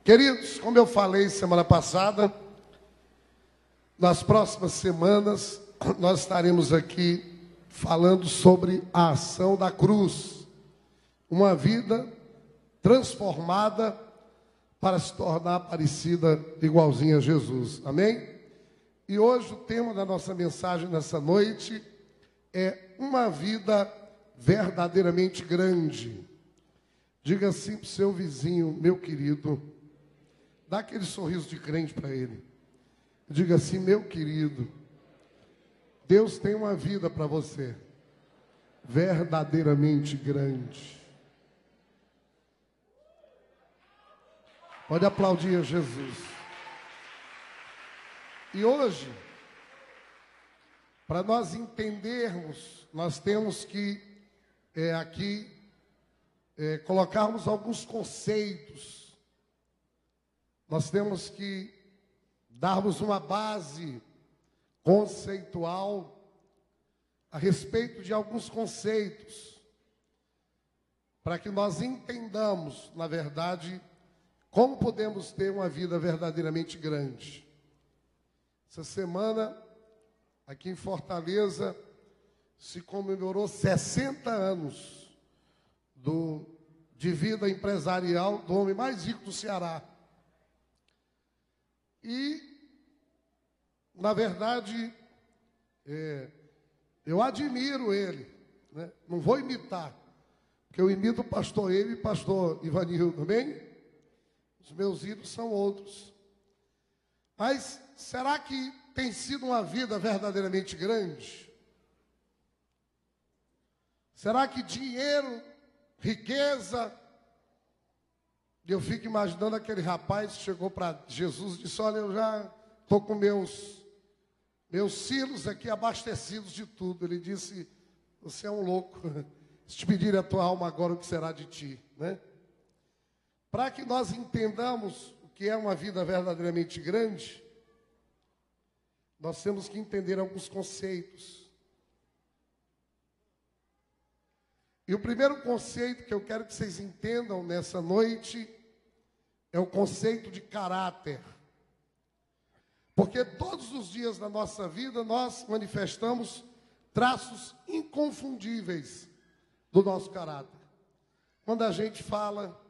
Queridos, como eu falei semana passada, nas próximas semanas nós estaremos aqui falando sobre a ação da cruz. Uma vida transformada para se tornar parecida, igualzinha a Jesus. Amém? E hoje o tema da nossa mensagem nessa noite é uma vida verdadeiramente grande. Diga assim para o seu vizinho, meu querido, dá aquele sorriso de crente para ele. Diga assim, meu querido, Deus tem uma vida para você, verdadeiramente grande. Pode aplaudir a Jesus. E hoje, para nós entendermos, nós temos que colocarmos alguns conceitos. Nós temos que darmos uma base conceitual a respeito de alguns conceitos, para que nós entendamos, na verdade, como podemos ter uma vida verdadeiramente grande. Essa semana, aqui em Fortaleza, se comemorou 60 anos de vida empresarial do homem mais rico do Ceará. E, na verdade, eu admiro ele, né? Não vou imitar, porque eu imito o pastor ele e o pastor Ivanildo também. Os meus ídolos são outros. Mas será que tem sido uma vida verdadeiramente grande? Será que dinheiro, riqueza... Eu fico imaginando aquele rapaz que chegou para Jesus e disse, olha, eu já estou com meus silos aqui abastecidos de tudo. Ele disse, você é um louco. Se te pedir a tua alma agora, o que será de ti? Né? Para que nós entendamos o que é uma vida verdadeiramente grande, nós temos que entender alguns conceitos. E o primeiro conceito que eu quero que vocês entendam nessa noite é o conceito de caráter. Porque todos os dias da nossa vida nós manifestamos traços inconfundíveis do nosso caráter. Quando a gente fala,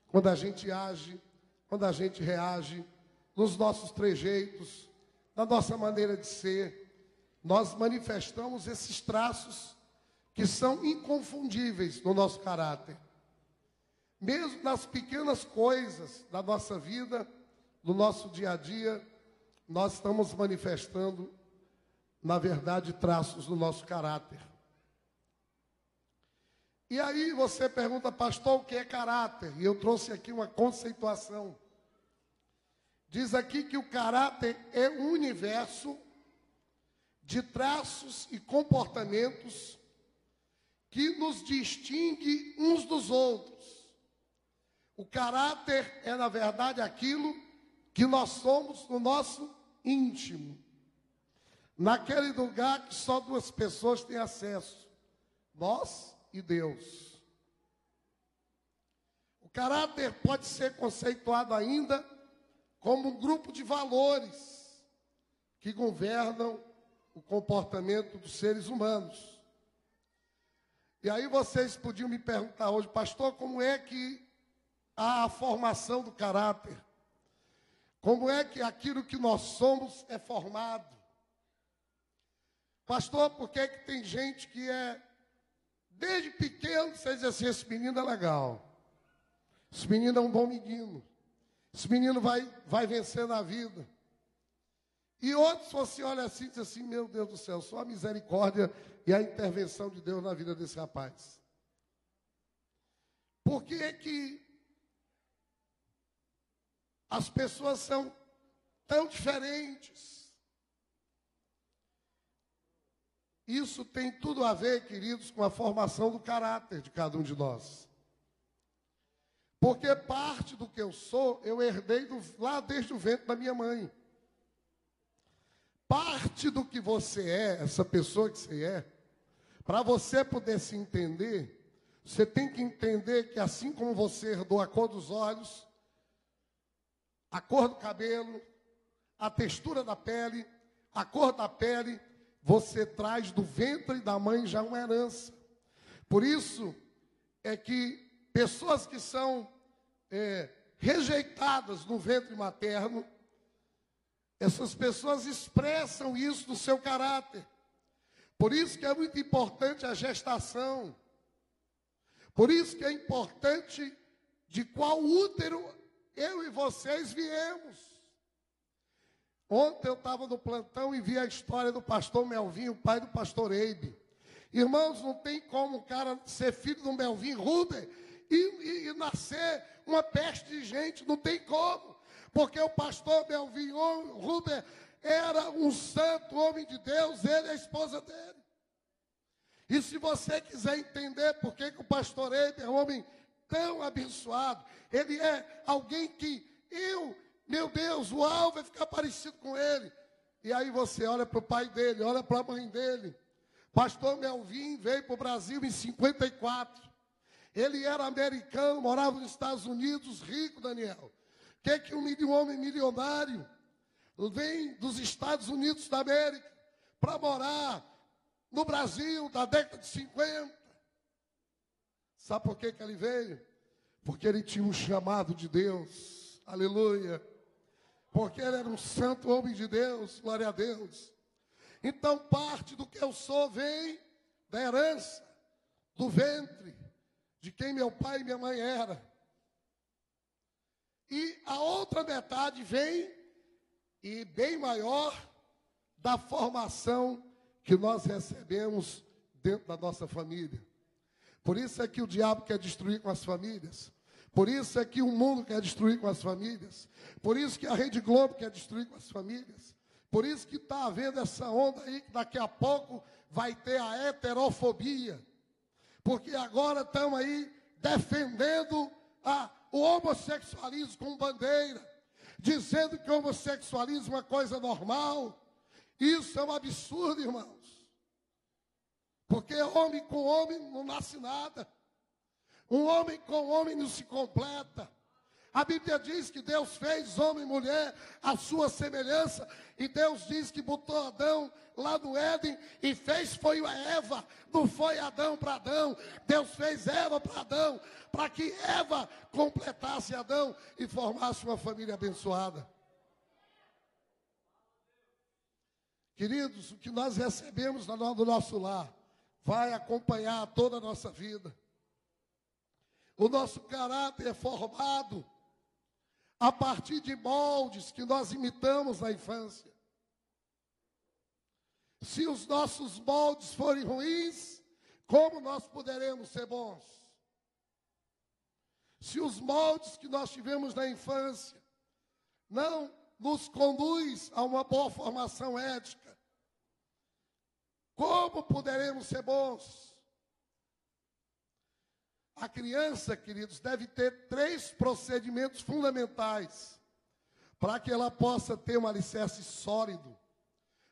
quando a gente age, quando a gente reage, nos nossos trejeitos, na nossa maneira de ser, nós manifestamos esses traços que são inconfundíveis no nosso caráter. Mesmo nas pequenas coisas da nossa vida, no nosso dia a dia, nós estamos manifestando, na verdade, traços do nosso caráter. E aí você pergunta, pastor, o que é caráter? E eu trouxe aqui uma conceituação. Diz aqui que o caráter é um universo de traços e comportamentos que nos distingue uns dos outros. O caráter é, na verdade, aquilo que nós somos no nosso íntimo. Naquele lugar que só duas pessoas têm acesso. Nós e Deus. O caráter pode ser conceituado ainda como um grupo de valores que governam o comportamento dos seres humanos. E aí vocês podiam me perguntar hoje, pastor, como é que há a formação do caráter? Como é que aquilo que nós somos é formado? Pastor, por que tem gente que desde pequeno, você diz assim, esse menino é legal. Esse menino é um bom menino. Esse menino vai vencer na vida. E outros, você olha assim e diz assim, meu Deus do céu, só a misericórdia e a intervenção de Deus na vida desse rapaz. Por que as pessoas são tão diferentes? Isso tem tudo a ver, queridos, com a formação do caráter de cada um de nós. Porque parte do que eu sou, eu herdei lá desde o ventre da minha mãe. Parte do que você é, essa pessoa que você é, para você poder se entender, você tem que entender que assim como você herdou a cor dos olhos, a cor do cabelo, a textura da pele, a cor da pele, você traz do ventre da mãe já uma herança. Por isso é que pessoas que são rejeitadas no ventre materno, essas pessoas expressam isso no seu caráter. Por isso que é muito importante a gestação. Por isso que é importante de qual útero eu e vocês viemos. Ontem eu estava no plantão e vi a história do pastor Melvinho, pai do pastor Eibe. Irmãos, não tem como um cara ser filho do Melvinho Ruber e nascer uma peste de gente, não tem como. Porque o pastor Melvinho Ruber era um santo homem de Deus, ele e a esposa dele. E se você quiser entender por que o pastor Eibe é um homem tão abençoado, ele é alguém que meu Deus, o alvo vai ficar parecido com ele. E aí você olha para o pai dele, olha para a mãe dele. Pastor Melvin veio para o Brasil em 54. Ele era americano, morava nos Estados Unidos, rico, Daniel. O que um homem milionário vem dos Estados Unidos da América para morar no Brasil da década de 50? Sabe por que ele veio? Porque ele tinha um chamado de Deus. Aleluia. Porque ele era um santo homem de Deus, glória a Deus. Então, parte do que eu sou vem da herança, do ventre, de quem meu pai e minha mãe eram. E a outra metade vem, e bem maior, da formação que nós recebemos dentro da nossa família. Por isso é que o diabo quer destruir com as famílias. Por isso é que o mundo quer destruir com as famílias. Por isso que a Rede Globo quer destruir com as famílias. Por isso que está havendo essa onda aí, que daqui a pouco vai ter a heterofobia. Porque agora estão aí defendendo o homossexualismo como bandeira. Dizendo que o homossexualismo é uma coisa normal. Isso é um absurdo, irmãos. Porque homem com homem não nasce nada. Um homem com homem não se completa. A Bíblia diz que Deus fez homem e mulher à sua semelhança. E Deus diz que botou Adão lá no Éden e foi a Eva. Não foi Adão para Adão. Deus fez Eva para Adão. Para que Eva completasse Adão e formasse uma família abençoada. Queridos, o que nós recebemos do nosso lar vai acompanhar toda a nossa vida. O nosso caráter é formado a partir de moldes que nós imitamos na infância. Se os nossos moldes forem ruins, como nós poderemos ser bons? Se os moldes que nós tivemos na infância não nos conduz a uma boa formação ética, como poderemos ser bons? A criança, queridos, deve ter 3 procedimentos fundamentais para que ela possa ter um alicerce sólido.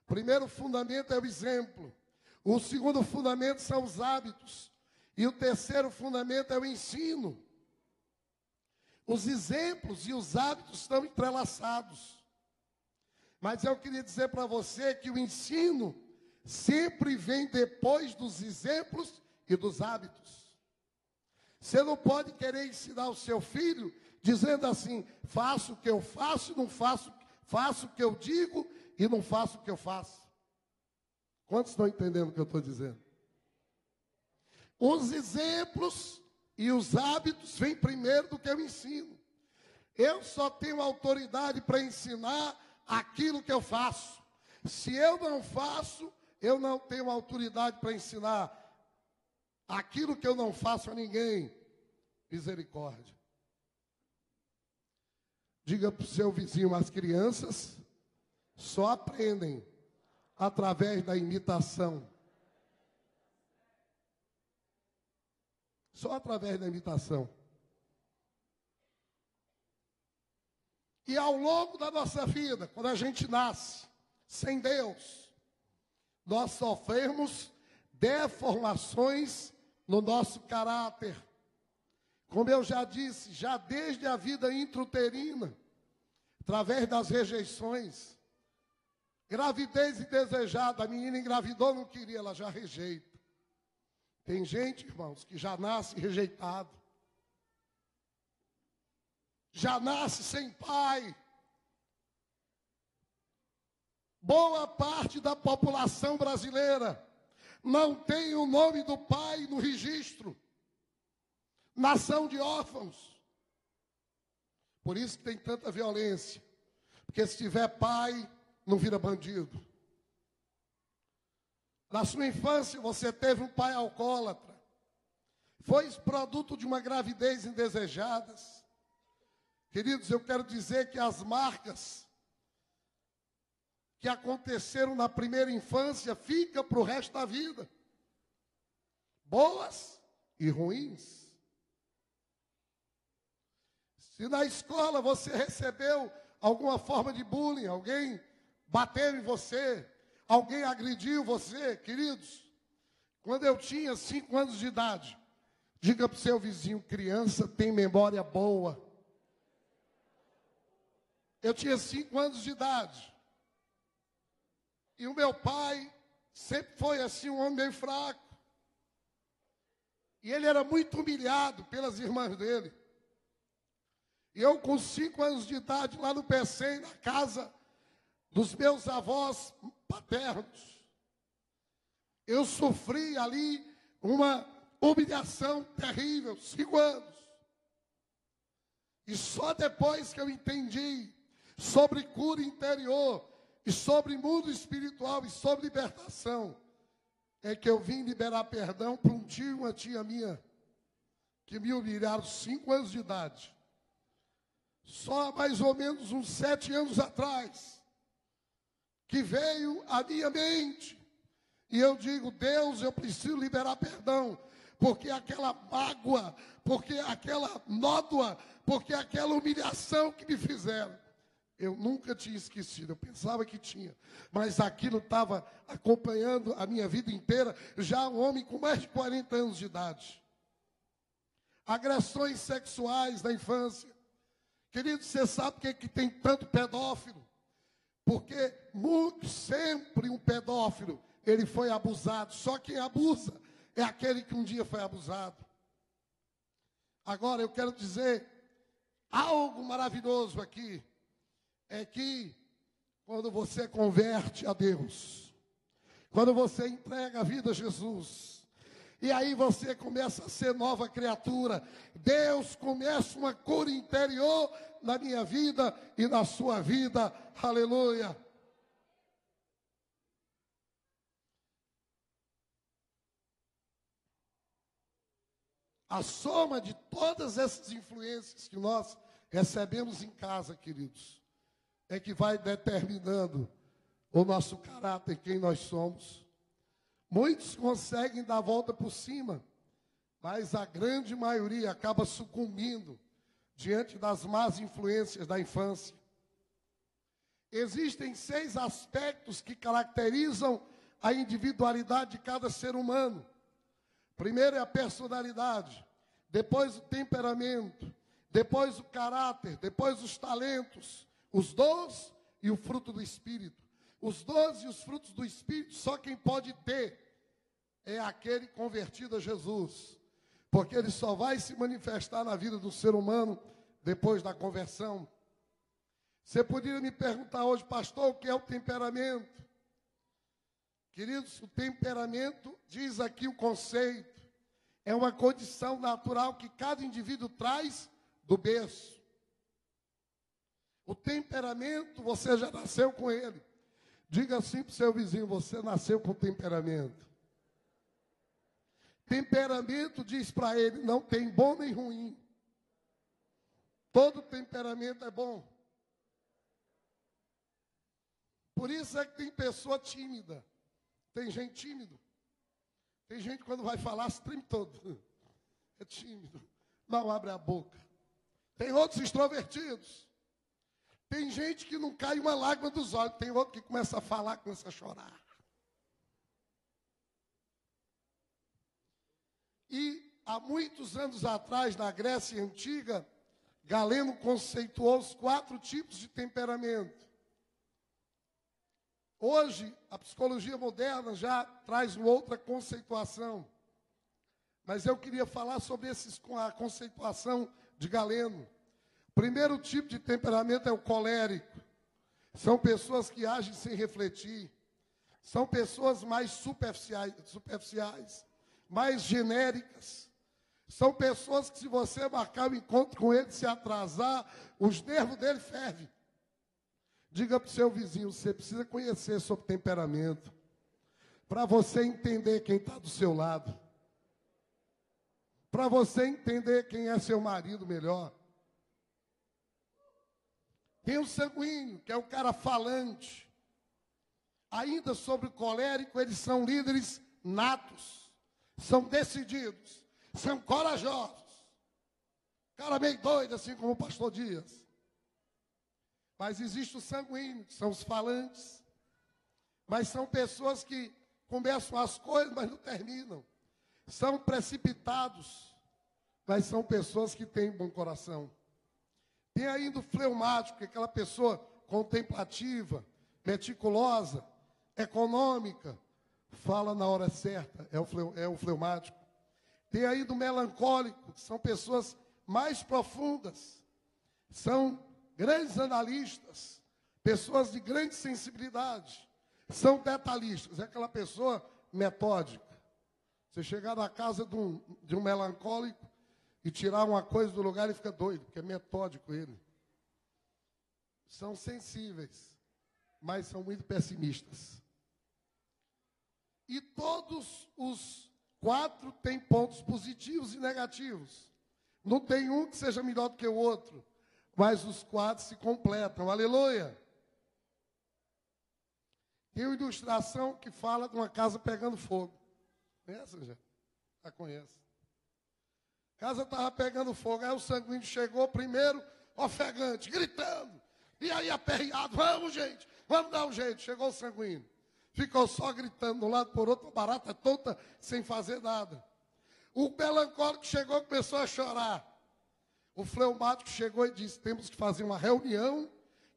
O primeiro fundamento é o exemplo. O segundo fundamento são os hábitos. E o terceiro fundamento é o ensino. Os exemplos e os hábitos estão entrelaçados. Mas eu queria dizer para você que o ensino sempre vem depois dos exemplos e dos hábitos. Você não pode querer ensinar o seu filho dizendo assim: faço o que eu faço, não faço, faço o que eu digo e não faço o que eu faço. Quantos estão entendendo o que eu estou dizendo? Os exemplos e os hábitos vêm primeiro do que o ensino. Eu só tenho autoridade para ensinar aquilo que eu faço. Se eu não faço, eu não tenho autoridade para ensinar aquilo que eu não faço a ninguém. Misericórdia. Diga para o seu vizinho: as crianças só aprendem através da imitação. Só através da imitação. E ao longo da nossa vida, quando a gente nasce sem Deus, nós sofremos deformações no nosso caráter. Como eu já disse, já desde a vida intrauterina, através das rejeições. Gravidez indesejada, a menina engravidou, não queria, ela já rejeita. Tem gente, irmãos, que já nasce rejeitado. Já nasce sem pai. Boa parte da população brasileira não tem o nome do pai no registro. Nação de órfãos. Por isso que tem tanta violência. Porque se tiver pai, não vira bandido. Na sua infância, você teve um pai alcoólatra. Foi produto de uma gravidez indesejada. Queridos, eu quero dizer que as marcas que aconteceram na primeira infância ficam para o resto da vida. Boas e ruins. Se na escola você recebeu alguma forma de bullying, alguém bateu em você, alguém agrediu você, queridos, quando eu tinha 5 anos de idade, diga para o seu vizinho, criança tem memória boa. Eu tinha 5 anos de idade. E o meu pai sempre foi assim, um homem meio fraco. E ele era muito humilhado pelas irmãs dele. E eu, com 5 anos de idade, lá no Pecém, na casa dos meus avós paternos, eu sofri ali uma humilhação terrível, 5 anos. E só depois que eu entendi sobre cura interior, e sobre mundo espiritual, e sobre libertação, é que eu vim liberar perdão para um tio e uma tia minha, que me humilharam 5 anos de idade. Só mais ou menos uns 7 anos atrás, que veio à minha mente, e eu digo, Deus, eu preciso liberar perdão, porque aquela mágoa, porque aquela nódoa, porque aquela humilhação que me fizeram, eu nunca tinha esquecido, eu pensava que tinha, mas aquilo estava acompanhando a minha vida inteira, já um homem com mais de 40 anos de idade. Agressões sexuais na infância. Querido, você sabe por que tem tanto pedófilo? Porque sempre um pedófilo, ele foi abusado. Só quem abusa é aquele que um dia foi abusado. Agora, eu quero dizer algo maravilhoso aqui. É que quando você converte a Deus, quando você entrega a vida a Jesus, e aí você começa a ser nova criatura, Deus começa uma cura interior na minha vida e na sua vida, aleluia. A soma de todas essas influências que nós recebemos em casa, queridos, é que vai determinando o nosso caráter, quem nós somos. Muitos conseguem dar a volta por cima, mas a grande maioria acaba sucumbindo diante das más influências da infância. Existem 6 aspectos que caracterizam a individualidade de cada ser humano. Primeiro é a personalidade, depois o temperamento, depois o caráter, depois os talentos, os dons e o fruto do Espírito. Os dons e os frutos do Espírito, só quem pode ter é aquele convertido a Jesus. Porque ele só vai se manifestar na vida do ser humano depois da conversão. Você poderia me perguntar hoje, pastor, o que é o temperamento? Queridos, o temperamento, diz aqui o conceito, é uma condição natural que cada indivíduo traz do berço. O temperamento, você já nasceu com ele. Diga assim para o seu vizinho, você nasceu com temperamento. Temperamento, diz para ele, não tem bom nem ruim. Todo temperamento é bom. Por isso é que tem pessoa tímida. Tem gente tímido. Tem gente que quando vai falar, se treme todo. É tímido. Não abre a boca. Tem outros extrovertidos. Tem gente que não cai uma lágrima dos olhos. Tem outro que começa a falar, começa a chorar. E há muitos anos atrás, na Grécia Antiga, Galeno conceituou os 4 tipos de temperamento. Hoje, a psicologia moderna já traz uma outra conceituação. Mas eu queria falar sobre a conceituação de Galeno. O primeiro tipo de temperamento é o colérico. São pessoas que agem sem refletir. São pessoas mais superficiais, mais genéricas. São pessoas que, se você marcar o encontro com ele, se atrasar, os nervos dele fervem. Diga para o seu vizinho, você precisa conhecer sobre temperamento, para você entender quem está do seu lado, para você entender quem é seu marido melhor. Tem o sanguíneo, que é o cara falante. Ainda sobre o colérico, eles são líderes natos, são decididos, são corajosos. Cara meio doido, assim como o pastor Dias. Mas existe o sanguíneo, que são os falantes. Mas são pessoas que começam as coisas, mas não terminam. São precipitados, mas são pessoas que têm bom coração. Tem ainda o fleumático, que é aquela pessoa contemplativa, meticulosa, econômica, fala na hora certa, é o fleumático. Tem ainda o melancólico, que são pessoas mais profundas, são grandes analistas, pessoas de grande sensibilidade, são detalhistas, é aquela pessoa metódica. Você chegar na casa de um melancólico e tirar uma coisa do lugar, ele fica doido, porque é metódico ele. São sensíveis, mas são muito pessimistas. E todos os 4 têm pontos positivos e negativos. Não tem um que seja melhor do que o outro, mas os 4 se completam. Aleluia! Tem uma ilustração que fala de uma casa pegando fogo. Conhece, gente? Já conhece. A casa estava pegando fogo, aí o sanguíneo chegou primeiro, ofegante, gritando. E aí aperreado, vamos gente, vamos dar um jeito. Chegou o sanguíneo. Ficou só gritando de um lado por outro, barata tonta, sem fazer nada. O melancólico chegou e começou a chorar. O fleumático chegou e disse, temos que fazer uma reunião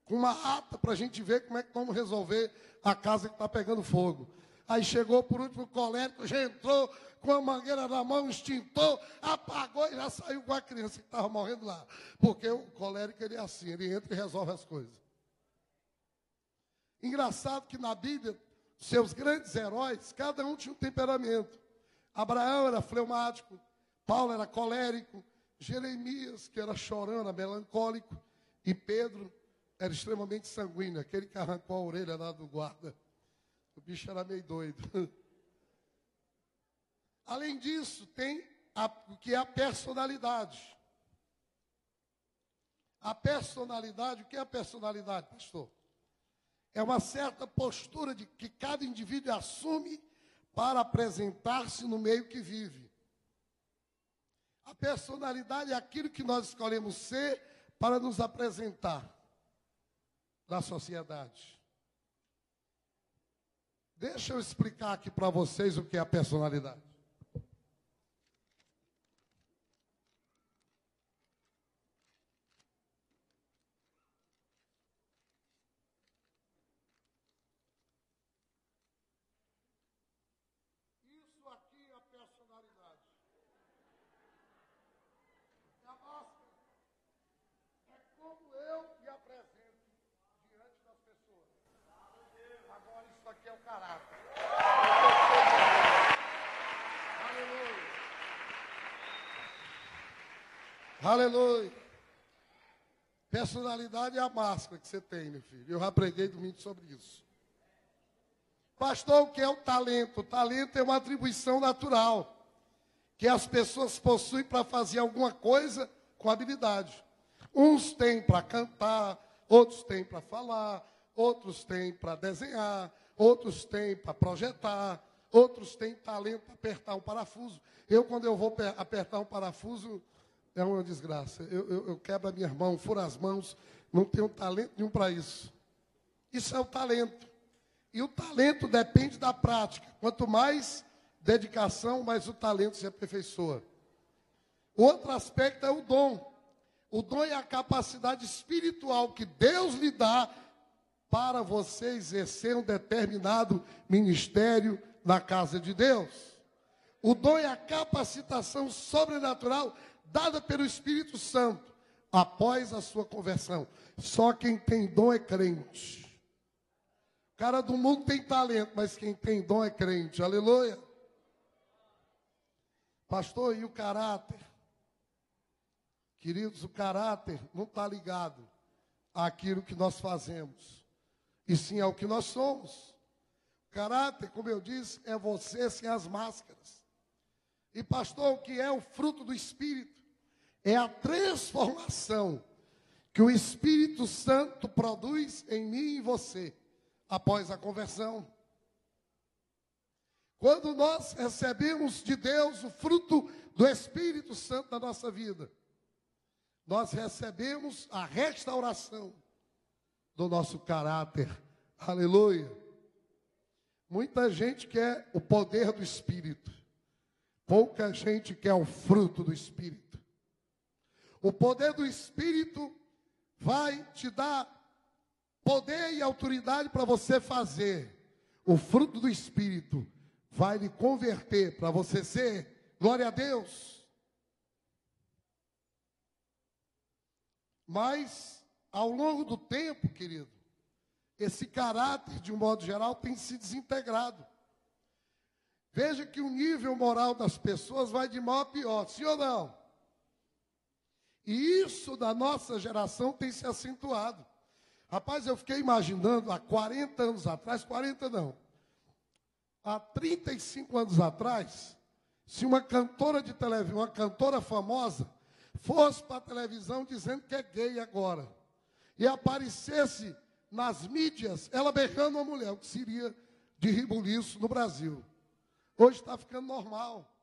com uma ata para a gente ver como é que vamos resolver a casa que está pegando fogo. Aí chegou por último o colérico, já entrou com a mangueira na mão, extintor, apagou e já saiu com a criança que estava morrendo lá. Porque o colérico, ele é assim, ele entra e resolve as coisas. Engraçado que na Bíblia, seus grandes heróis, cada um tinha um temperamento. Abraão era fleumático, Paulo era colérico, Jeremias, que era chorando, melancólico, e Pedro era extremamente sanguíneo, aquele que arrancou a orelha lá do guarda. O bicho era meio doido. Além disso, tem o que é a personalidade. A personalidade, o que é a personalidade, pastor? É uma certa postura de que cada indivíduo assume para apresentar-se no meio que vive. A personalidade é aquilo que nós escolhemos ser para nos apresentar na sociedade. Deixa eu explicar aqui para vocês o que é a personalidade. Isso aqui é a personalidade. É a máscara. É como eu me apresento diante das pessoas. Agora isso aqui é o caráter. Aleluia. Aleluia. Personalidade é a máscara que você tem, meu filho. Eu já preguei domingo sobre isso. Pastor, o que é o talento? O talento é uma atribuição natural que as pessoas possuem para fazer alguma coisa com habilidade. Uns têm para cantar, outros têm para falar, outros têm para desenhar, outros têm para projetar, outros têm talento para apertar um parafuso. Quando eu vou apertar um parafuso, é uma desgraça. Eu quebro a minha mão, furo as mãos, não tenho talento nenhum para isso. Isso é o talento. E o talento depende da prática. Quanto mais dedicação, mais o talento se aperfeiçoa. Outro aspecto é o dom. O dom é a capacidade espiritual que Deus lhe dá para você exercer um determinado ministério na casa de Deus. O dom é a capacitação sobrenatural dada pelo Espírito Santo após a sua conversão. Só quem tem dom é crente. O cara do mundo tem talento, mas quem tem dom é crente. Aleluia. Pastor, e o caráter? Queridos, o caráter não está ligado àquilo que nós fazemos, e sim ao que nós somos. O caráter, como eu disse, é você sem as máscaras. E pastor, o que é o fruto do Espírito? É a transformação que o Espírito Santo produz em mim e em você, após a conversão. Quando nós recebemos de Deus o fruto do Espírito Santo na nossa vida, nós recebemos a restauração do nosso caráter. Aleluia. Muita gente quer o poder do Espírito. Pouca gente quer o fruto do Espírito. O poder do Espírito vai te dar poder e autoridade para você fazer. O fruto do Espírito vai lhe converter para você ser, glória a Deus. Mas, ao longo do tempo, querido, esse caráter, de um modo geral, tem se desintegrado. Veja que o nível moral das pessoas vai de mal a pior, sim ou não? E isso da nossa geração tem se acentuado. Rapaz, eu fiquei imaginando há 40 anos atrás, 40 não, há 35 anos atrás, se uma cantora de televisão, uma cantora famosa, fosse para a televisão dizendo que é gay agora, e aparecesse nas mídias ela beijando uma mulher, o que seria de ribuliço no Brasil. Hoje está ficando normal,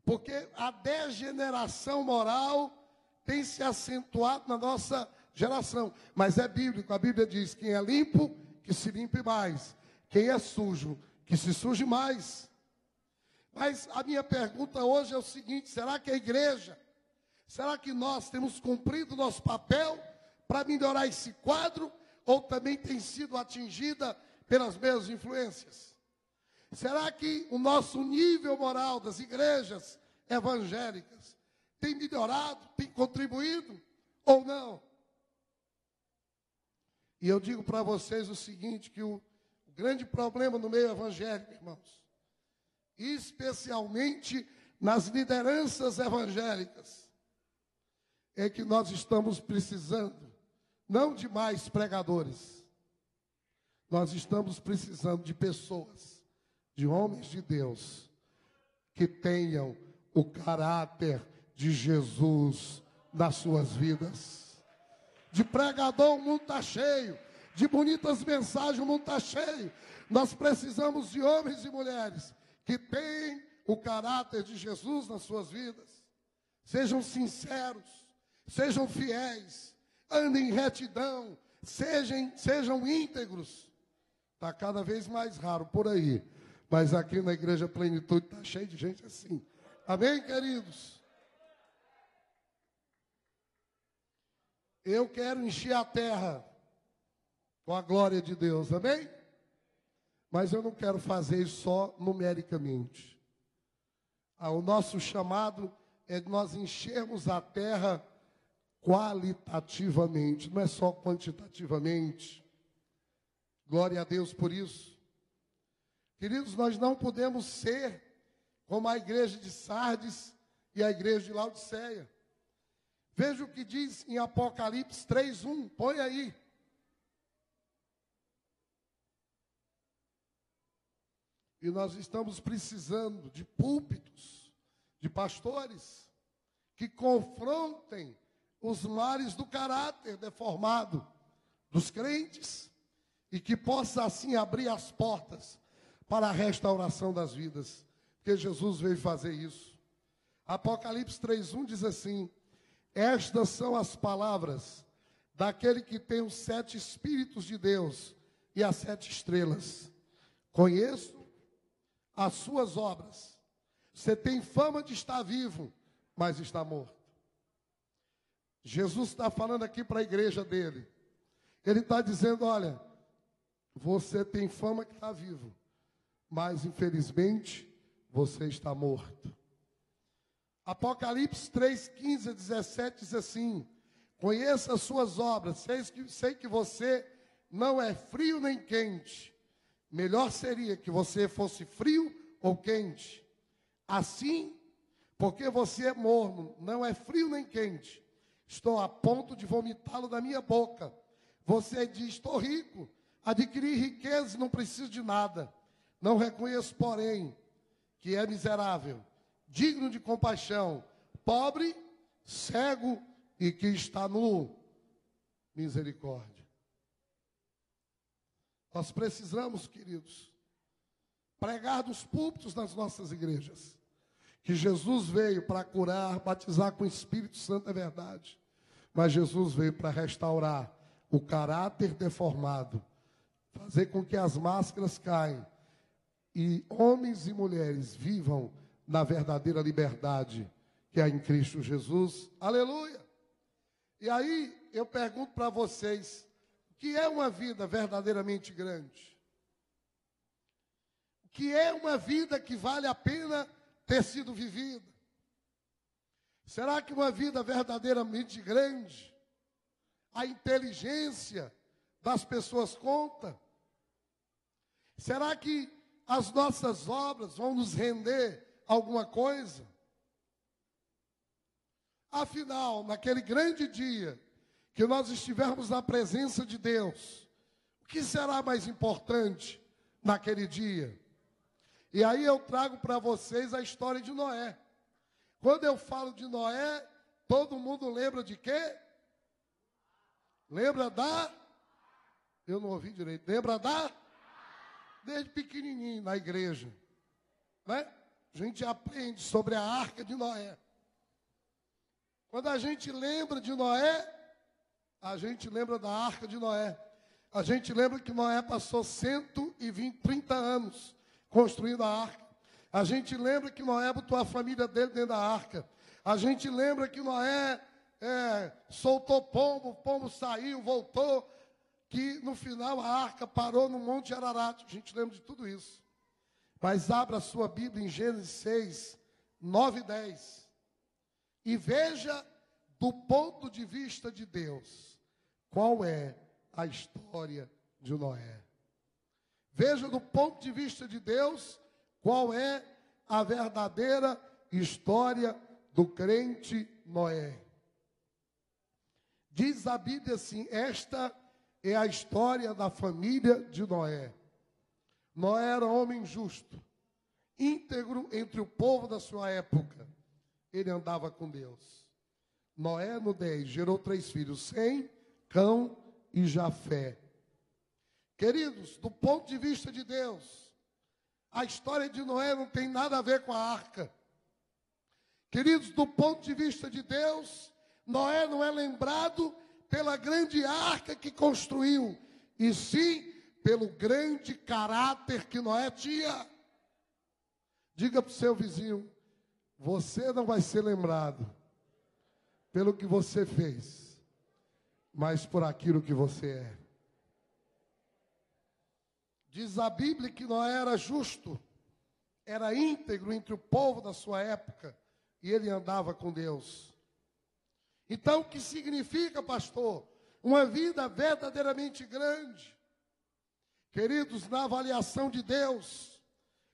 porque a degeneração moral tem se acentuado na nossa geração. Mas é bíblico, a Bíblia diz, quem é limpo, que se limpe mais. Quem é sujo, que se suje mais. Mas a minha pergunta hoje é o seguinte, será que a igreja, será que nós temos cumprido o nosso papel para melhorar esse quadro, ou também tem sido atingida pelas mesmas influências? Será que o nosso nível moral das igrejas evangélicas tem melhorado, tem contribuído ou não? E eu digo para vocês o seguinte, que o grande problema no meio evangélico, irmãos, especialmente nas lideranças evangélicas, é que nós estamos precisando, não de mais pregadores, nós estamos precisando de pessoas, de homens de Deus, que tenham o caráter de Jesus nas suas vidas. De pregador o mundo está cheio, de bonitas mensagens o mundo está cheio. Nós precisamos de homens e mulheres que tenham o caráter de Jesus nas suas vidas. Sejam sinceros, sejam fiéis, andem em retidão, sejam íntegros. Está cada vez mais raro por aí, mas aqui na Igreja Plenitude está cheio de gente assim. Amém, queridos? Eu quero encher a terra com a glória de Deus, amém? Mas eu não quero fazer isso só numericamente. O nosso chamado é de nós enchermos a terra qualitativamente, não é só quantitativamente. Glória a Deus por isso. Queridos, nós não podemos ser como a igreja de Sardes e a igreja de Laodiceia. Veja o que diz em Apocalipse 3:1, põe aí. E nós estamos precisando de púlpitos, de pastores, que confrontem os males do caráter deformado dos crentes, e que possa assim abrir as portas para a restauração das vidas, porque Jesus veio fazer isso. Apocalipse 3:1 diz assim: estas são as palavras daquele que tem os 7 Espíritos de Deus e as 7 estrelas. Conheço as suas obras. Você tem fama de estar vivo, mas está morto. Jesus está falando aqui para a igreja dele. Ele está dizendo, olha, você tem fama que está vivo, mas infelizmente você está morto. Apocalipse 3, 15 a 17 diz assim: conheça as suas obras, sei que você não é frio nem quente. Melhor seria que você fosse frio ou quente. Assim, porque você é morno, não é frio nem quente, estou a ponto de vomitá-lo da minha boca. Você diz, estou rico, adquiri riqueza e não preciso de nada. Não reconheço, porém, que é miserável, digno de compaixão, pobre, cego e que está nu. Misericórdia. Nós precisamos, queridos, pregar dos púlpitos nas nossas igrejas, que Jesus veio para curar, batizar com o Espírito Santo, é verdade, mas Jesus veio para restaurar o caráter deformado, fazer com que as máscaras caem e homens e mulheres vivam na verdadeira liberdade que há em Cristo Jesus. Aleluia! E aí eu pergunto para vocês, o que é uma vida verdadeiramente grande? O que é uma vida que vale a pena ter sido vivida? Será que uma vida verdadeiramente grande, a inteligência das pessoas conta? Será que as nossas obras vão nos render alguma coisa? Afinal, naquele grande dia que nós estivermos na presença de Deus, o que será mais importante naquele dia? E aí eu trago para vocês a história de Noé. Quando eu falo de Noé, todo mundo lembra de quê? Lembra da? Eu não ouvi direito. Lembra da? Desde pequenininho na igreja, né? A gente aprende sobre a arca de Noé. Quando a gente lembra de Noé, a gente lembra da arca de Noé. A gente lembra que Noé passou 30 anos construindo a arca. A gente lembra que Noé botou a família dele dentro da arca. A gente lembra que Noé soltou pombo, o pombo saiu, voltou, que no final a arca parou no Monte Ararat. A gente lembra de tudo isso. Mas abra a sua Bíblia em Gênesis 6, 9 e 10. E veja do ponto de vista de Deus, qual é a história de Noé. Veja do ponto de vista de Deus, qual é a verdadeira história do crente Noé. Diz a Bíblia assim, esta é a história da família de Noé. Noé era homem justo, íntegro entre o povo da sua época. Ele andava com Deus. Noé, no 10, gerou 3 filhos, Sem, Cão e Jafé. Queridos, do ponto de vista de Deus, a história de Noé não tem nada a ver com a arca. Queridos, do ponto de vista de Deus, Noé não é lembrado pela grande arca que construiu, e sim pelo grande caráter que Noé tinha. Diga para o seu vizinho, você não vai ser lembrado pelo que você fez, mas por aquilo que você é. Diz a Bíblia que Noé era justo, era íntegro entre o povo da sua época, e ele andava com Deus. Então, o que significa, pastor? Uma vida verdadeiramente grande. Queridos, na avaliação de Deus,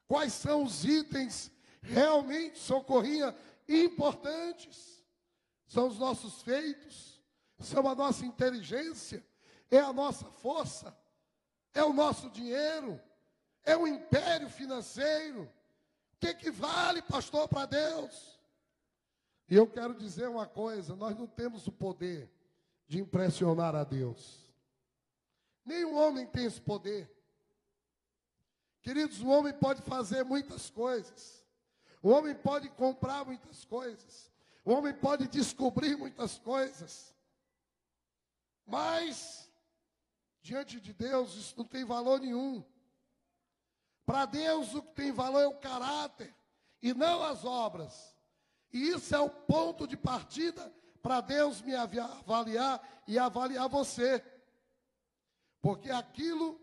quais são os itens realmente, socorria, importantes? São os nossos feitos, são a nossa inteligência, é a nossa força, é o nosso dinheiro, é o império financeiro. O que vale, pastor, para Deus? E eu quero dizer uma coisa, nós não temos o poder de impressionar a Deus. Nenhum homem tem esse poder. Queridos, o homem pode fazer muitas coisas. O homem pode comprar muitas coisas. O homem pode descobrir muitas coisas. Mas, diante de Deus, isso não tem valor nenhum. Para Deus, o que tem valor é o caráter, e não as obras. E isso é o ponto de partida para Deus me avaliar e avaliar você. Porque aquilo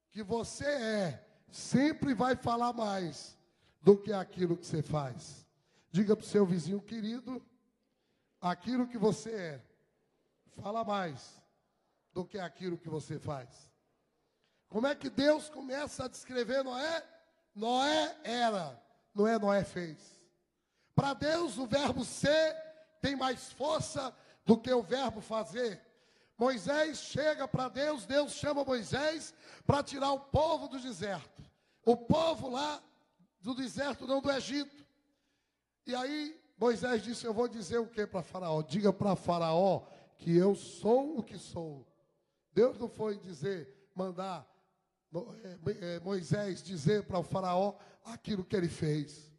que você é, sempre vai falar mais do que aquilo que você faz. Diga para o seu vizinho querido, aquilo que você é, fala mais do que aquilo que você faz. Como é que Deus começa a descrever Noé? Noé era, não é Noé fez. Para Deus, o verbo ser tem mais força do que o verbo fazer. Moisés chega para Deus, Deus chama Moisés para tirar o povo do deserto. O povo lá do deserto, não do Egito. E aí Moisés disse, eu vou dizer o que para Faraó? Diga para Faraó que eu sou o que sou. Deus não foi mandar Moisés dizer para o Faraó aquilo que ele fez.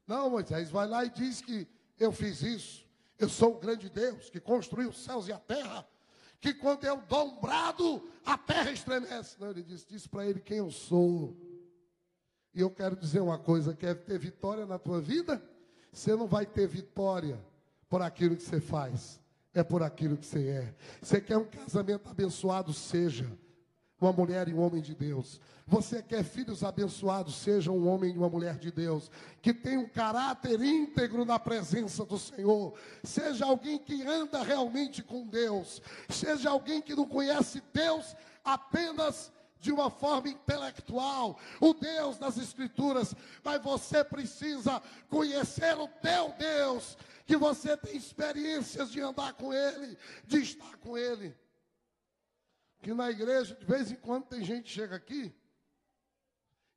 Não, Moisés, vai lá e diz que eu fiz isso. Eu sou o grande Deus que construiu os céus e a terra. Que quando eu dou um brado, a terra estremece. Não, ele disse para ele quem eu sou. E eu quero dizer uma coisa, quer ter vitória na tua vida? Você não vai ter vitória por aquilo que você faz. É por aquilo que você é. Você quer um casamento abençoado, seja uma mulher e um homem de Deus. Você quer filhos abençoados, seja um homem e uma mulher de Deus, que tenha um caráter íntegro na presença do Senhor, seja alguém que anda realmente com Deus, seja alguém que não conhece Deus apenas de uma forma intelectual, o Deus das Escrituras, mas você precisa conhecer o teu Deus, que você tem experiências de andar com Ele, de estar com Ele. Que na igreja, de vez em quando, tem gente que chega aqui,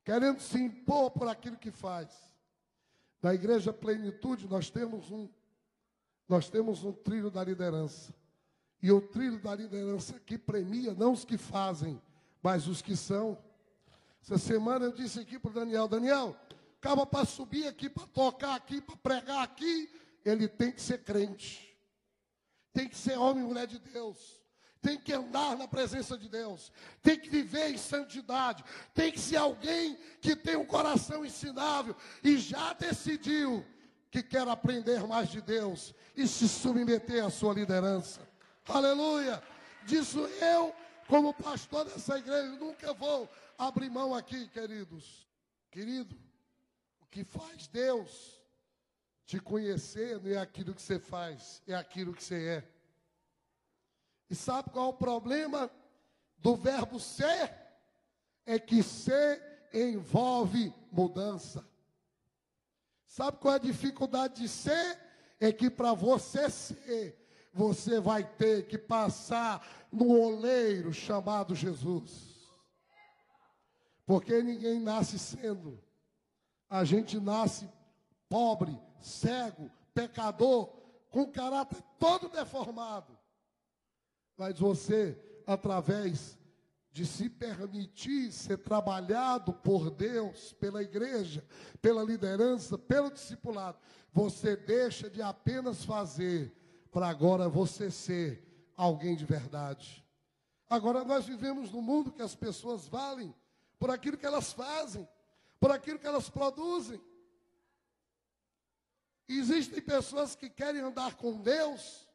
querendo se impor por aquilo que faz. Na igreja Plenitude, nós temos um trilho da liderança. E o trilho da liderança aqui premia não os que fazem, mas os que são. Essa semana eu disse aqui para o Daniel, acaba para subir aqui, para tocar aqui, para pregar aqui, ele tem que ser crente. Tem que ser homem e mulher de Deus. Tem que andar na presença de Deus, tem que viver em santidade, tem que ser alguém que tem um coração ensinável e já decidiu que quer aprender mais de Deus e se submeter à sua liderança. Aleluia! Disso eu, como pastor dessa igreja, nunca vou abrir mão aqui, queridos. Querido, o que faz Deus te conhecer não é aquilo que você faz, é aquilo que você é. E sabe qual é o problema do verbo ser? É que ser envolve mudança. Sabe qual é a dificuldade de ser? É que para você ser, você vai ter que passar no oleiro chamado Jesus. Porque ninguém nasce sendo. A gente nasce pobre, cego, pecador, com o caráter todo deformado. Mas você, através de se permitir ser trabalhado por Deus, pela igreja, pela liderança, pelo discipulado, você deixa de apenas fazer, para agora você ser alguém de verdade. Agora nós vivemos num mundo que as pessoas valem por aquilo que elas fazem, por aquilo que elas produzem. E existem pessoas que querem andar com Deus,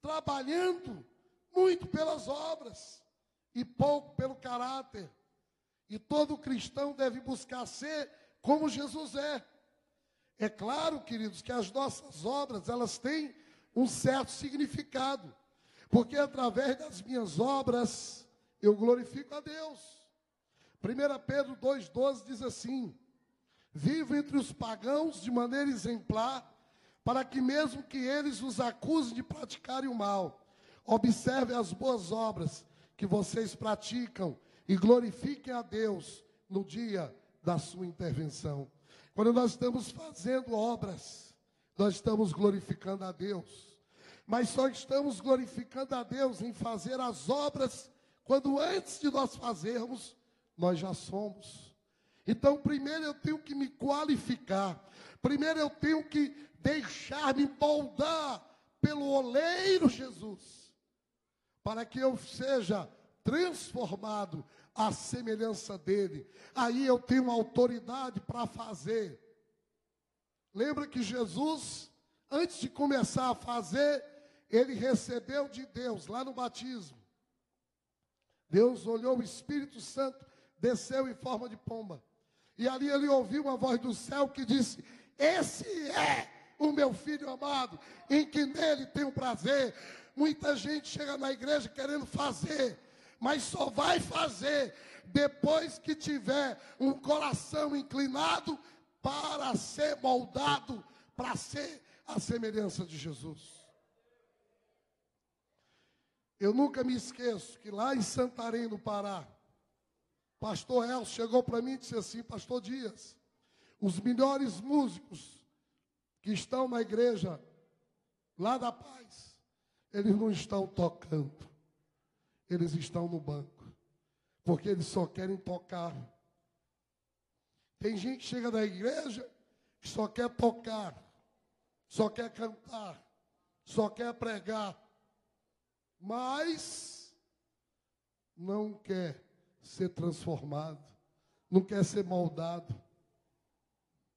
trabalhando muito pelas obras e pouco pelo caráter. E todo cristão deve buscar ser como Jesus é. É claro, queridos, que as nossas obras, elas têm um certo significado. Porque através das minhas obras, eu glorifico a Deus. 1 Pedro 2,12 diz assim: vivo entre os pagãos de maneira exemplar, para que mesmo que eles os acusem de praticarem o mal, observem as boas obras que vocês praticam e glorifiquem a Deus no dia da sua intervenção. Quando nós estamos fazendo obras, nós estamos glorificando a Deus. Mas só estamos glorificando a Deus em fazer as obras quando antes de nós fazermos, nós já somos. Então, primeiro eu tenho que me qualificar. Primeiro eu tenho que deixar-me moldar pelo oleiro Jesus, para que eu seja transformado à semelhança dele. Aí eu tenho autoridade para fazer. Lembra que Jesus, antes de começar a fazer, ele recebeu de Deus, lá no batismo. Deus olhou, o Espírito Santo desceu em forma de pomba. E ali ele ouviu uma voz do céu que disse: esse é o meu filho amado, em que nele tenho prazer. Muita gente chega na igreja querendo fazer, mas só vai fazer depois que tiver um coração inclinado para ser moldado, para ser a semelhança de Jesus. Eu nunca me esqueço que lá em Santarém, no Pará, pastor Elcio chegou para mim e disse assim: pastor Dias, os melhores músicos que estão na igreja lá da Paz, eles não estão tocando, eles estão no banco, porque eles só querem tocar. Tem gente que chega na igreja que só quer tocar, só quer cantar, só quer pregar, mas não quer ser transformado, não quer ser moldado.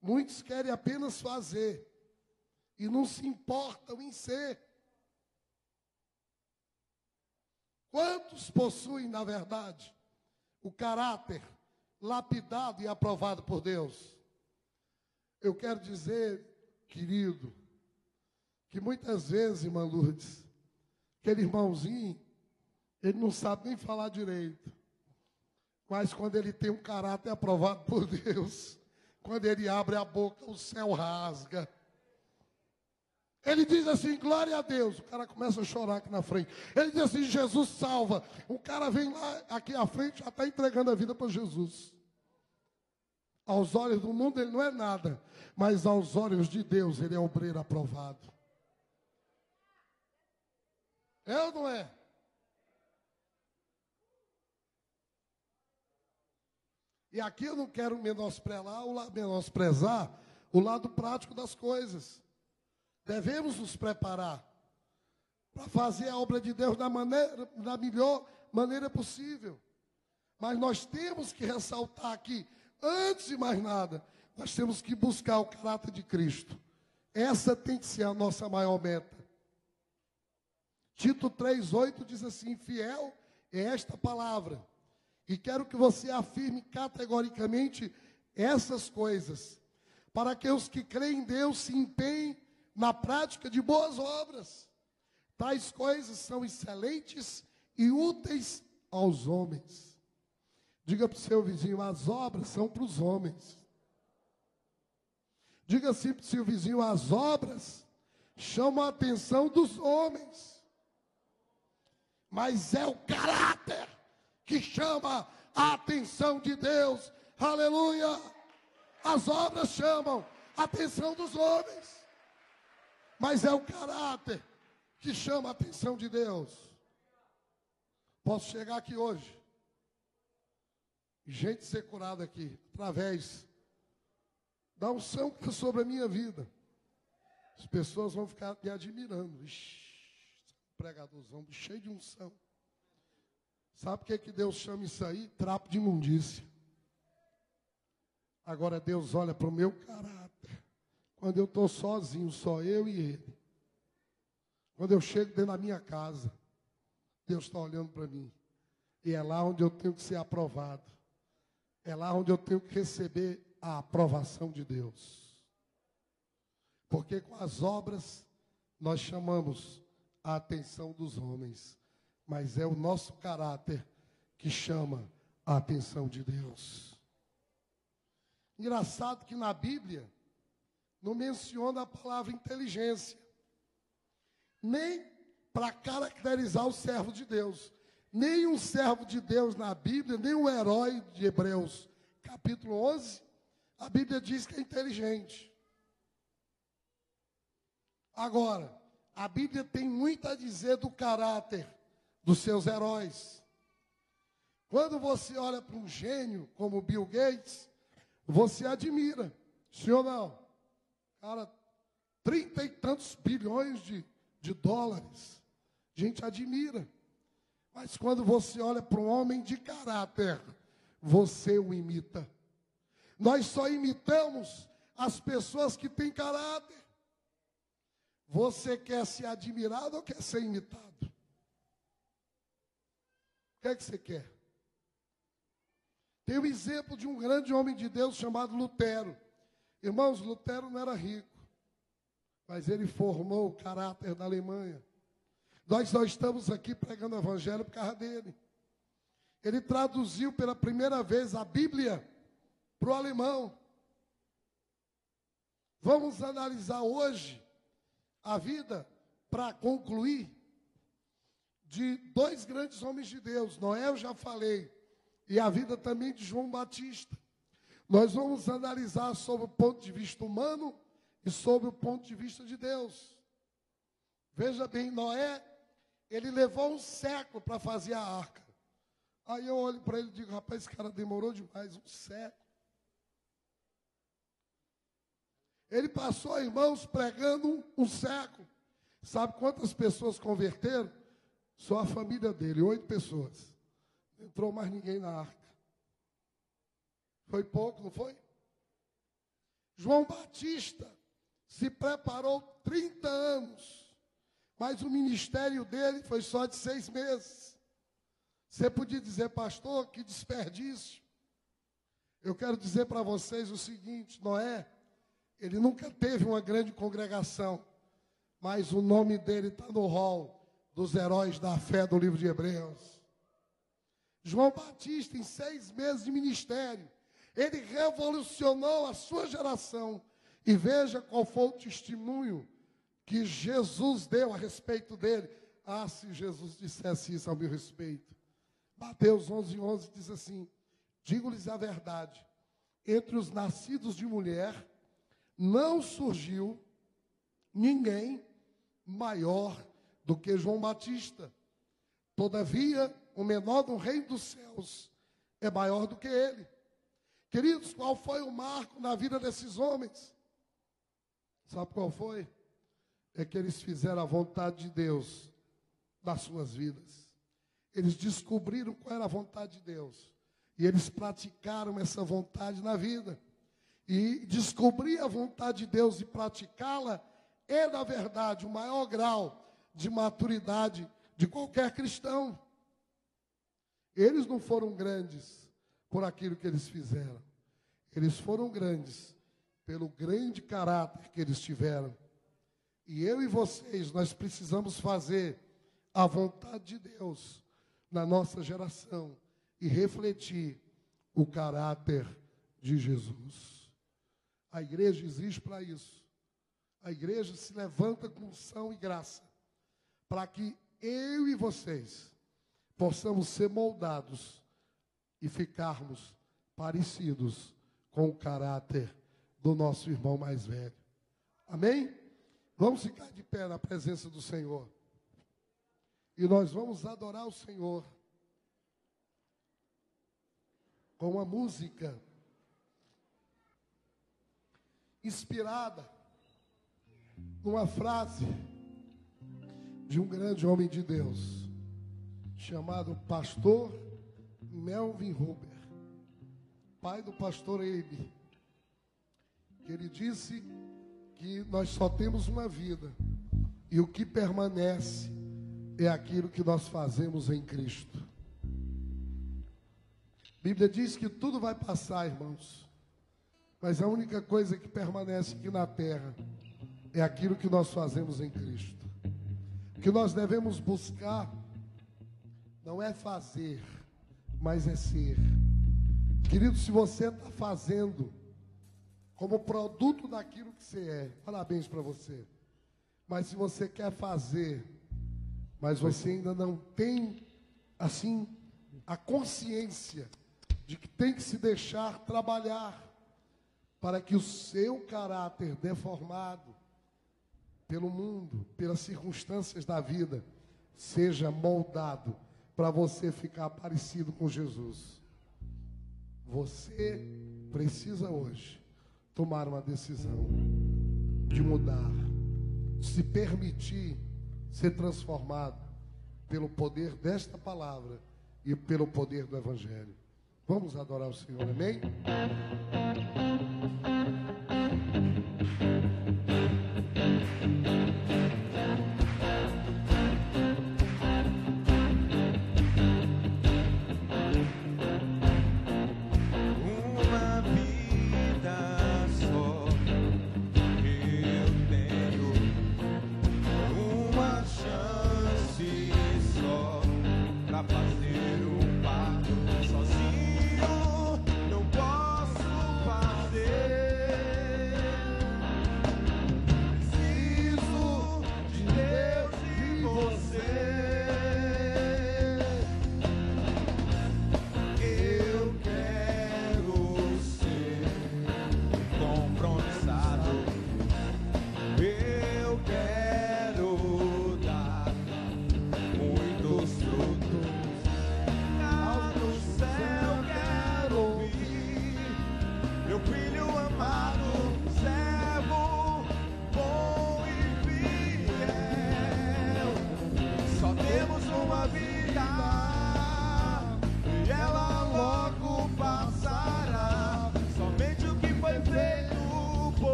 Muitos querem apenas fazer e não se importam em ser. Quantos possuem, na verdade, o caráter lapidado e aprovado por Deus? Eu quero dizer, querido, que muitas vezes, irmã Lourdes, aquele irmãozinho, ele não sabe nem falar direito. Mas quando ele tem um caráter aprovado por Deus, quando ele abre a boca, o céu rasga. Ele diz assim: glória a Deus. O cara começa a chorar aqui na frente. Ele diz assim: Jesus salva. O cara vem lá, aqui à frente, já está entregando a vida para Jesus. Aos olhos do mundo ele não é nada, mas aos olhos de Deus ele é obreiro aprovado. É ou não é? E aqui eu não quero menosprezar o lado prático das coisas. Devemos nos preparar para fazer a obra de Deus da melhor maneira possível. Mas nós temos que ressaltar aqui, antes de mais nada, nós temos que buscar o caráter de Cristo. Essa tem que ser a nossa maior meta. Tito 3,8 diz assim: fiel é esta palavra. E quero que você afirme categoricamente essas coisas, para que os que creem em Deus se empenhem na prática de boas obras. Tais coisas são excelentes e úteis aos homens. Diga para o seu vizinho: as obras são para os homens. Diga assim para o seu vizinho: as obras chamam a atenção dos homens, mas é o caráter que chama a atenção de Deus. Aleluia! As obras chamam a atenção dos homens, mas é o caráter que chama a atenção de Deus. Posso chegar aqui hoje, gente ser curada aqui, através da unção que está sobre a minha vida. As pessoas vão ficar me admirando. Ixi, pregadorzão cheio de unção. Sabe o que Deus chama isso aí? Trapo de imundícia. Agora Deus olha para o meu caráter. Quando eu estou sozinho, só eu e Ele. Quando eu chego dentro da minha casa, Deus está olhando para mim. E é lá onde eu tenho que ser aprovado. É lá onde eu tenho que receber a aprovação de Deus. Porque com as obras nós chamamos a atenção dos homens, mas é o nosso caráter que chama a atenção de Deus. Engraçado que na Bíblia não menciona a palavra inteligência, nem para caracterizar o servo de Deus. Nem um servo de Deus na Bíblia, nem um herói de Hebreus, capítulo 11, a Bíblia diz que é inteligente. Agora, a Bíblia tem muito a dizer do caráter dos seus heróis. Quando você olha para um gênio como Bill Gates, você admira, sim ou não? Cara, 30 e tantos bilhões de dólares, a gente admira. Mas quando você olha para um homem de caráter, você o imita. Nós só imitamos as pessoas que têm caráter. Você quer ser admirado ou quer ser imitado? O que é que você quer? Tem o exemplo de um grande homem de Deus chamado Lutero. Irmãos, Lutero não era rico, mas ele formou o caráter da Alemanha. Nós só estamos aqui pregando o evangelho por causa dele. Ele traduziu pela primeira vez a Bíblia para o alemão. Vamos analisar hoje a vida, para concluir, de dois grandes homens de Deus. Noé, eu já falei, e a vida também de João Batista. Nós vamos analisar sob o ponto de vista humano e sob o ponto de vista de Deus. Veja bem, Noé, ele levou um século para fazer a arca. Aí eu olho para ele e digo, rapaz, esse cara demorou demais, um século. Ele passou, irmãos, pregando um século. Sabe quantas pessoas converteram? Só a família dele, 8 pessoas. Não entrou mais ninguém na arca. Foi pouco, não foi? João Batista se preparou 30 anos, mas o ministério dele foi só de 6 meses. Você podia dizer, pastor, que desperdício. Eu quero dizer para vocês o seguinte, Noé, ele nunca teve uma grande congregação, mas o nome dele está no rol dos heróis da fé do livro de Hebreus. João Batista, em 6 meses de ministério, ele revolucionou a sua geração. E veja qual foi o testemunho que Jesus deu a respeito dele. Ah, se Jesus dissesse isso ao meu respeito. Mateus 11:11 diz assim, digo-lhes a verdade, entre os nascidos de mulher, não surgiu ninguém maior do que João Batista. Todavia, o menor do reino dos céus é maior do que ele. Queridos, qual foi o marco na vida desses homens? Sabe qual foi? É que eles fizeram a vontade de Deus nas suas vidas. Eles descobriram qual era a vontade de Deus. E eles praticaram essa vontade na vida. E descobrir a vontade de Deus e praticá-la é, na verdade, o maior grau de maturidade de qualquer cristão. Eles não foram grandes por aquilo que eles fizeram. Eles foram grandes pelo grande caráter que eles tiveram. E eu e vocês, nós precisamos fazer a vontade de Deus na nossa geração e refletir o caráter de Jesus. A igreja existe para isso. A igreja se levanta com unção e graça, para que eu e vocês possamos ser moldados e ficarmos parecidos com o caráter do nosso irmão mais velho. Amém? Vamos ficar de pé na presença do Senhor. E nós vamos adorar o Senhor com uma música inspirada numa frase de um grande homem de Deus, chamado pastor Melvin Huber, pai do pastor Abe, que ele disse que nós só temos uma vida, e o que permanece é aquilo que nós fazemos em Cristo. A Bíblia diz que tudo vai passar, irmãos, mas a única coisa que permanece aqui na terra é aquilo que nós fazemos em Cristo. O que nós devemos buscar não é fazer, mas é ser. Querido, se você está fazendo como produto daquilo que você é, parabéns para você. Mas se você quer fazer, mas você ainda não tem, assim, a consciência de que tem que se deixar trabalhar para que o seu caráter deformado pelo mundo, pelas circunstâncias da vida, seja moldado para você ficar parecido com Jesus. Você precisa hoje tomar uma decisão de mudar, de se permitir ser transformado pelo poder desta palavra e pelo poder do Evangelho. Vamos adorar o Senhor, amém?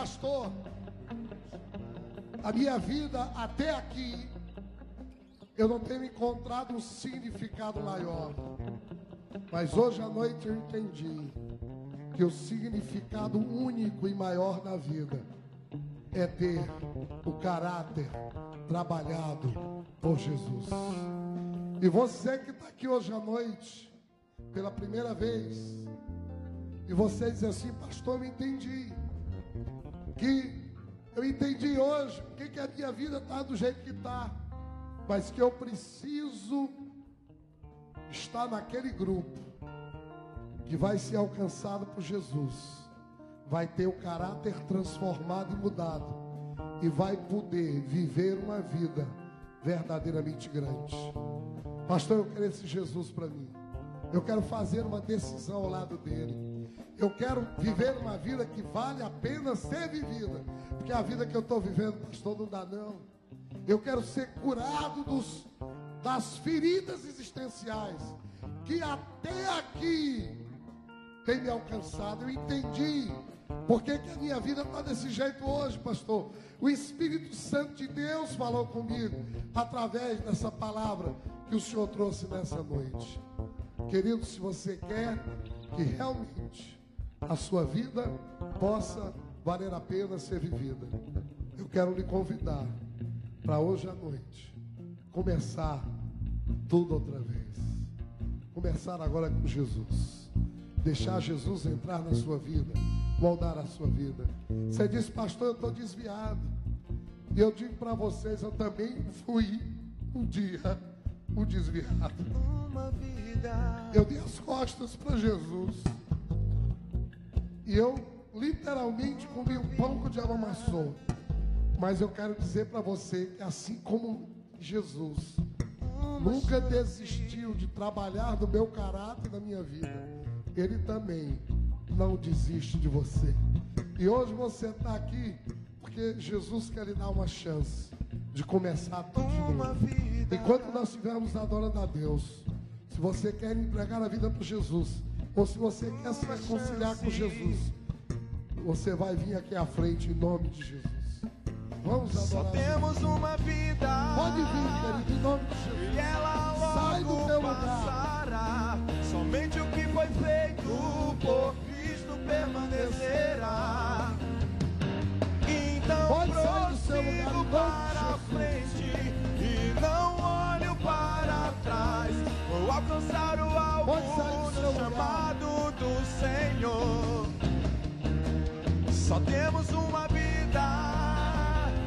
pastor, a minha vida até aqui, eu não tenho encontrado um significado maior. Mas hoje à noite eu entendi que o significado único e maior da vida é ter o caráter trabalhado por Jesus. E você que está aqui hoje à noite, pela primeira vez, e você diz assim: pastor, eu entendi. Eu entendi hoje porque que a minha vida está do jeito que está, mas que eu preciso estar naquele grupo que vai ser alcançado por Jesus, vai ter o caráter transformado e mudado, e vai poder viver uma vida verdadeiramente grande. Pastor, eu quero esse Jesus para mim. Eu quero fazer uma decisão ao lado dele. Eu quero viver uma vida que vale a pena ser vivida, porque a vida que eu estou vivendo, pastor, não dá não. Eu quero ser curado das feridas existenciais que até aqui tem me alcançado. Eu entendi porque que a minha vida está desse jeito hoje, pastor. O Espírito Santo de Deus falou comigo através dessa palavra que o Senhor trouxe nessa noite. Querido, se você quer que realmente a sua vida possa valer a pena ser vivida, eu quero lhe convidar para hoje à noite começar tudo outra vez. Começar agora com Jesus. Deixar Jesus entrar na sua vida, moldar a sua vida. Você diz: pastor, eu estou desviado. E eu digo para vocês, eu também fui um dia um desviado. Eu dei as costas para Jesus. E eu literalmente comi um pão que o diabo amassou. Mas eu quero dizer para você que assim como Jesus nunca desistiu de trabalhar no meu caráter, na minha vida, Ele também não desiste de você. E hoje você está aqui porque Jesus quer lhe dar uma chance de começar tudo de novo. Enquanto nós estivermos adorando a Deus, se você quer entregar a vida para Jesus, ou se você quer se reconciliar com Jesus, você vai vir aqui à frente em nome de Jesus. Vamos adorar. Só temos uma vida. Pode vir, querido, em nome de Jesus. E ela logo sai do teu passará. Somente o que foi feito por Cristo permanecerá. Então pode sair do seu lugar, prossigo para frente e não olho para trás. Vou alcançar o alvo do chamado do Senhor. Só temos uma vida.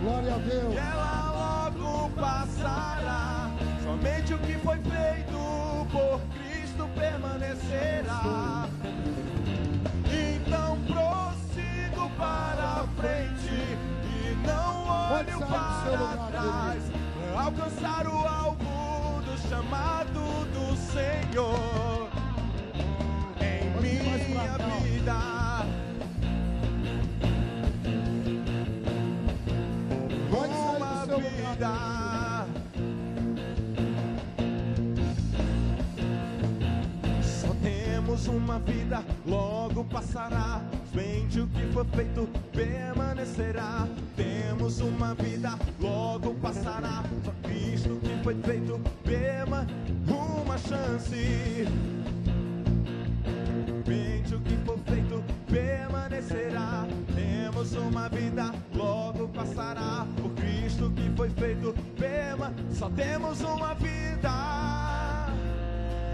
Glória a Deus. E ela logo passará. Somente o que foi feito por Cristo permanecerá. Então prossigo para frente e não olho para trás, para alcançar o alvo do chamado do Senhor em minha vida. Só temos uma vida, logo passará. Somente o que foi feito permanecerá. Temos uma vida, logo passará. Só Cristo o que foi feito uma chance. Somente o que foi feito permanecerá. Temos uma vida, logo passará. Por Cristo que foi feito só temos uma vida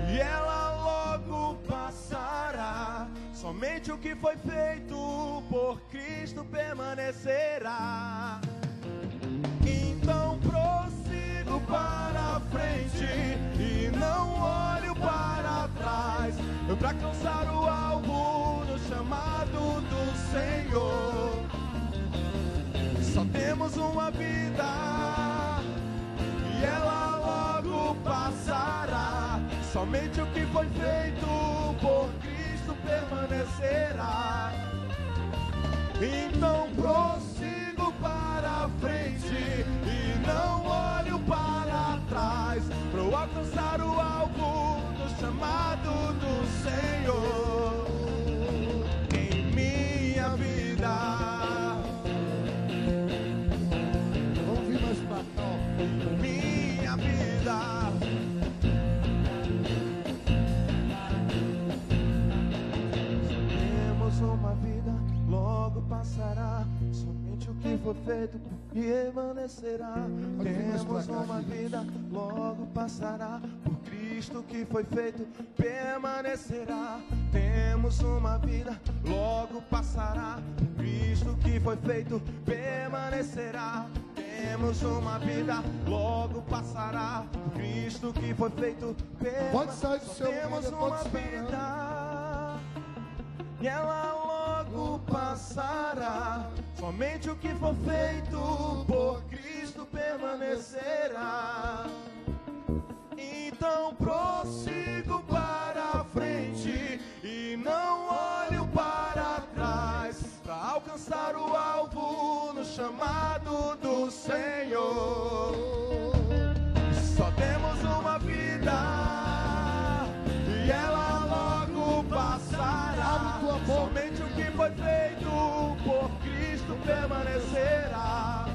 e ela logo passará. Somente o que foi feito por Cristo permanecerá. Então prossigo para frente e não olho para trás, para alcançar o alvo do chamado do Senhor. Só temos uma vida e ela logo passará. Somente o que foi feito por Cristo permanecerá. Então prossigo para frente e não olho para trás, para alcançar o alvo do chamado do Senhor em minha vida. feito permanecerá. Temos uma vida, logo passará. Por Cristo que foi feito permanecerá. Temos uma vida, logo passará. Por Cristo que foi feito permanecerá. Temos uma vida, logo passará. Por Cristo que foi feito permanecerá. Pode sair do seu Temos uma vida e ela logo passará. Somente o que for feito por Cristo permanecerá. Então prossigo para a frente e não olho para trás, para alcançar o alvo no chamado do Senhor. Só temos uma vida e ela logo passará. Somente o que foi feito por Cristo permanecerá.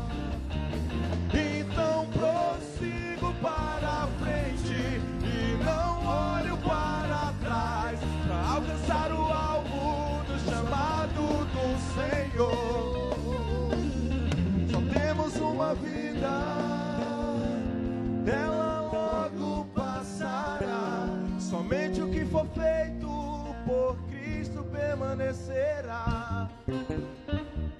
Então prossigo para a frente e não olho para trás, para alcançar o alvo do chamado do Senhor. Só temos uma vida, ela logo passará. Somente o que for feito por Cristo permanecerá.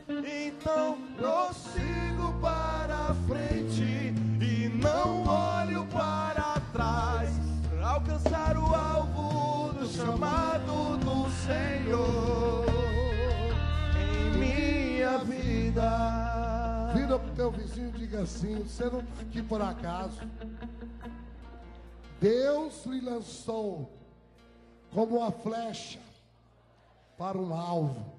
Então prossigo para a frente e não olho para trás, para alcançar o alvo do chamado do Senhor em minha vida. Vira pro teu vizinho e diga assim: você não está aqui por acaso. Deus lhe lançou como uma flecha para um alvo.